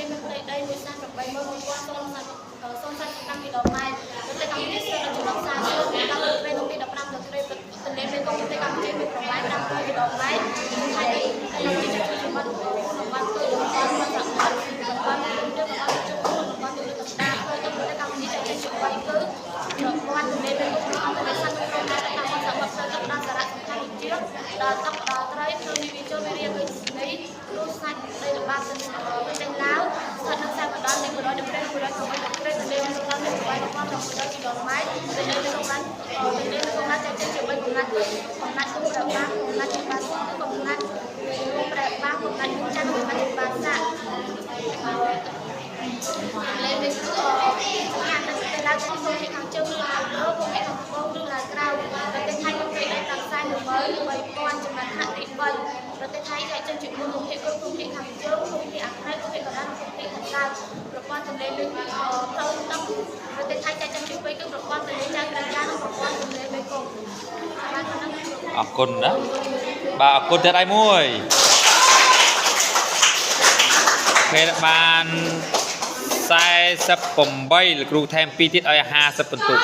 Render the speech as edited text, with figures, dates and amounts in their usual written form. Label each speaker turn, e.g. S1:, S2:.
S1: មានផ្ទៃដី138,100,000សូមសាច់5គីឡូម៉ែត្រប្រទេសកម្ពុជាស្ថិតនៅចន្លោះខ្សែសមុទ្រពី10ទៅ12ទៅទន្លេមេគង្គប្រទេសកម្ពុជាមានប្រមាណ5គីឡូម៉ែត្រហើយកម្ពុជាជាជំនឿរបស់គឺរបស់បានសហព័ន្ធបានទៅជុំរបស់ទៅលើកណ្ដាលហើយទៅប្រទេសកម្ពុជាជាជំនឿគឺរបស់ទន្លេមេគង្គរបស់ប្រទេសសាកលខ្មែរតាមសហព័ន្ធផ្លូវទឹកដល់សារៈសំខាន់ជាដល់ទឹកដល់ត្រីធ្វើនិវិជនវិរិយវិស្នៃគ្រូសាច់ដីល្បាប់ទៅទាំងឡាវស្ថិតនៅខ្សែបណ្ដោយនៃ100ព្រៃ100ព្រៃទន្លេមេគង្គមានប្រវែង1600គីឡូម៉ែត្រទន្លេមេគង្គបានចែកចេញជា3កំណាត់កំណាត់ទូប្របាកំណាត់ជាបាសាកំណាត់ទូប្របាកំណាត់ចាស់កំណាត់ជាបាសាលេមេគង្គខាងទៅឡាវចូលពីខាងជើងឬខាងលើពុំពីខាងត្បូងឬឡាវក្រៅប្រទេសថៃមានព្រៃដីតាមខ្សែ13000ចំណែកខេត្តទី3ប្រទេសថៃចែកចេញជា4ភូមិភាគគឺភូមិភាគខាងជើងភូមិភាគអាក្រៅភូមិភាគកណ្ដាលភូមិភាគខាងកើតប្រព័ន្ធទន្លេមេគង្គផ្លូវទឹកប្រទេសថៃចែកចេញជា2គឺប្រព័ន្ធទន្លេចៅក្រចានិងប្រព័ន្ធទន្លេមេគង្គ
S2: អរគុណណាបាទអរគុណទៀតឯមួយពេលបាន48លោកគ្រូថែម2ទៀតឲ្យ50បន្ទុក